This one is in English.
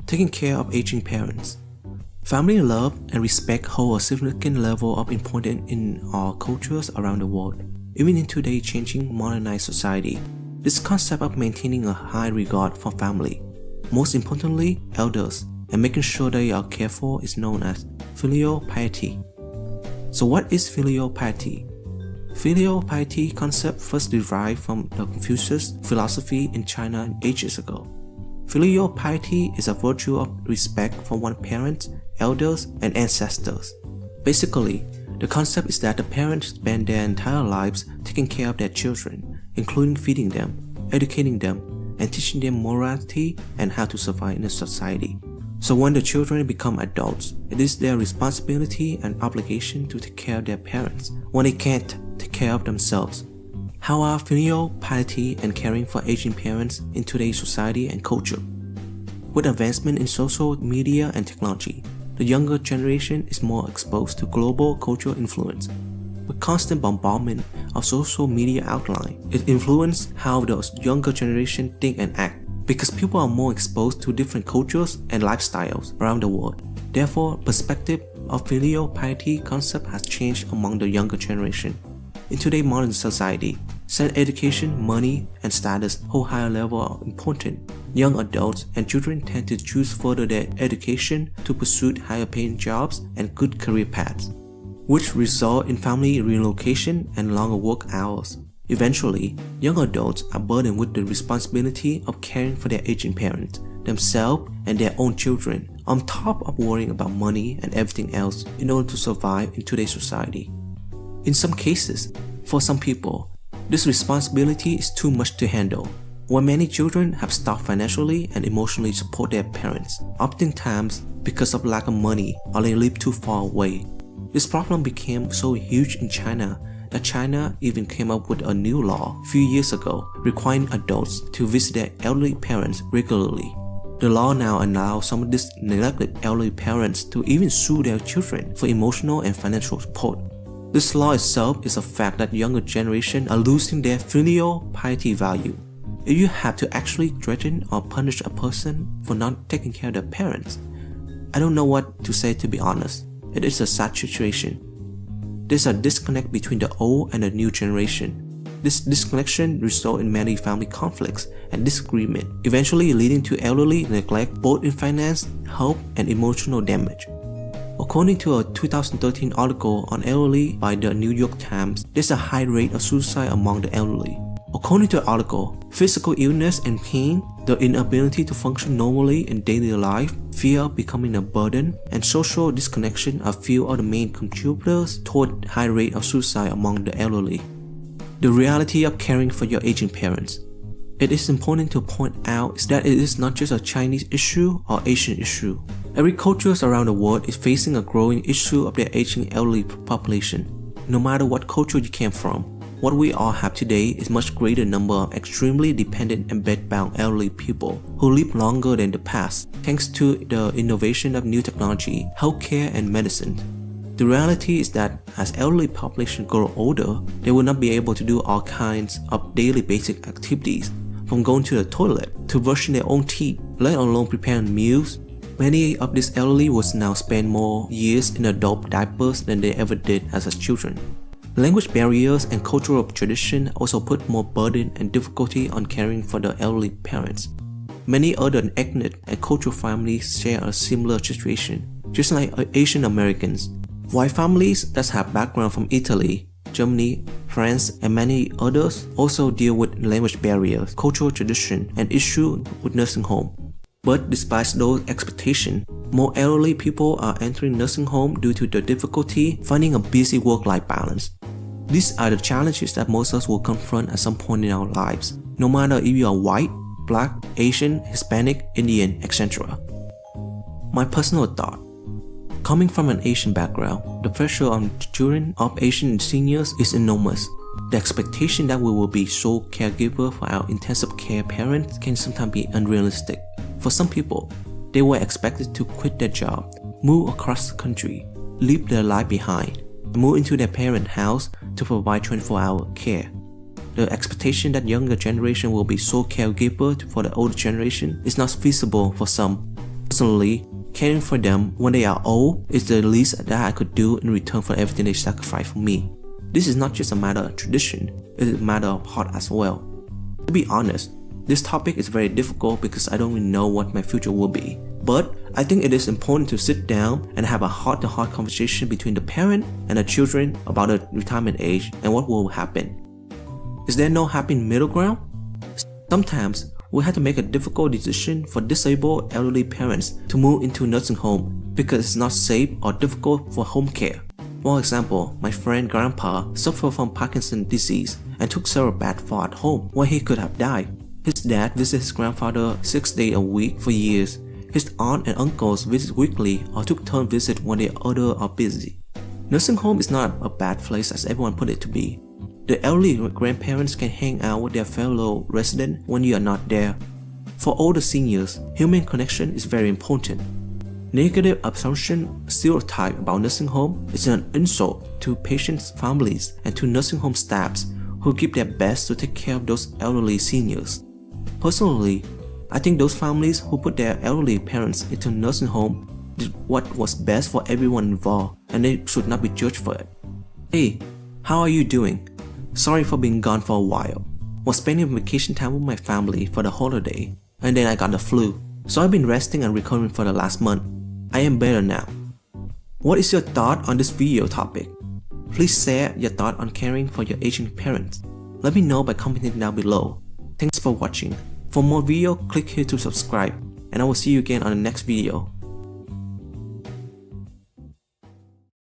Taking care of aging parents. Family love and respect hold a significant level of importance in our cultures around the world. Even in today's changing modernized society, this concept of maintaining a high regard for family, most importantly elders, and making sure they are cared for is known as Filial Piety. So what is Filial Piety? Filial Piety concept first derived from the Confucius philosophy in China ages ago. Filial piety is a virtue of respect for one's parents, elders, and ancestors. Basically, the concept is that the parents spend their entire lives taking care of their children, including feeding them, educating them, and teaching them morality and how to survive in a society. So when the children become adults, it is their responsibility and obligation to take care of their parents when they can't take care of themselves. How are filial piety and caring for aging parents in today's society and culture? With advancement in social media and technology, the younger generation is more exposed to global cultural influence. With constant bombardment of social media outline, it influences how the younger generation think and act, because people are more exposed to different cultures and lifestyles around the world. Therefore, perspective of filial piety concept has changed among the younger generation. In today's modern society, since education, money, and status hold higher level of importance, young adults and children tend to choose further their education to pursue higher paying jobs and good career paths, which result in family relocation and longer work hours. Eventually, young adults are burdened with the responsibility of caring for their aging parents, themselves, and their own children, on top of worrying about money and everything else in order to survive in today's society. In some cases, for some people, this responsibility is too much to handle, while many children have stopped financially and emotionally support their parents, oftentimes because of lack of money or they live too far away. This problem became so huge in China that China even came up with a new law a few years ago requiring adults to visit their elderly parents regularly. The law now allows some of these neglected elderly parents to even sue their children for emotional and financial support. This law itself is a fact that younger generation are losing their filial piety value. If you have to actually threaten or punish a person for not taking care of their parents, I don't know what to say, to be honest. It is a sad situation. There's a disconnect between the old and the new generation. This disconnection results in many family conflicts and disagreement, eventually leading to elderly neglect both in finance, health, and emotional damage. According to a 2013 article on elderly by the New York Times, there's a high rate of suicide among the elderly. According to the article, physical illness and pain, the inability to function normally in daily life, fear of becoming a burden, and social disconnection are few of the main contributors toward high rate of suicide among the elderly. The reality of caring for your aging parents. It is important to point out that it is not just a Chinese issue or Asian issue. Every culture around the world is facing a growing issue of their aging elderly population. No matter what culture you came from, what we all have today is much greater number of extremely dependent and bedbound elderly people who live longer than the past thanks to the innovation of new technology, healthcare, and medicine. The reality is that as elderly population grow older, they will not be able to do all kinds of daily basic activities, from going to the toilet to brushing their own teeth, let alone preparing meals. Many of these elderly will now spend more years in adult diapers than they ever did as children. Language barriers and cultural tradition also put more burden and difficulty on caring for the elderly parents. Many other ethnic and cultural families share a similar situation, just like Asian Americans. While families that have background from Italy, Germany, France, and many others also deal with language barriers, cultural tradition, and issues with nursing home. But despite those expectations, more elderly people are entering nursing home due to the difficulty finding a busy work-life balance. These are the challenges that most of us will confront at some point in our lives, no matter if you are white, black, Asian, Hispanic, Indian, etc. My personal thought. Coming from an Asian background, the pressure on children of Asian seniors is enormous. The expectation that we will be sole caregiver for our intensive care parents can sometimes be unrealistic. For some people, they were expected to quit their job, move across the country, leave their life behind, and move into their parent house to provide 24-hour care. The expectation that younger generation will be sole caregiver for the older generation is not feasible for some. Personally, caring for them when they are old is the least that I could do in return for everything they sacrifice for me. This is not just a matter of tradition, it is a matter of heart as well. To be honest, this topic is very difficult because I don't even know what my future will be. But I think it is important to sit down and have a heart-to-heart conversation between the parent and the children about the retirement age and what will happen. Is there no happy middle ground? Sometimes we have to make a difficult decision for disabled elderly parents to move into a nursing home because it's not safe or difficult for home care. For example, my friend grandpa suffered from Parkinson's disease and took several baths at home where he could have died. His dad visited his grandfather 6 days a week for years. His aunt and uncles visit weekly or took turn visit when the others are busy. Nursing home is not a bad place as everyone put it to be. The elderly grandparents can hang out with their fellow residents when you are not there. For older seniors, human connection is very important. Negative assumption stereotype about nursing home is an insult to patients' families and to nursing home staffs who give their best to take care of those elderly seniors. Personally, I think those families who put their elderly parents into nursing home did what was best for everyone involved, and they should not be judged for it. Hey, how are you doing? Sorry for being gone for a while. Was spending vacation time with my family for the holiday, and then I got the flu, so I've been resting and recovering for the last month. I am better now. What is your thought on this video topic? Please share your thought on caring for your aging parents. Let me know by commenting down below. Thanks for watching. For more video, click here to subscribe, and I will see you again on the next video.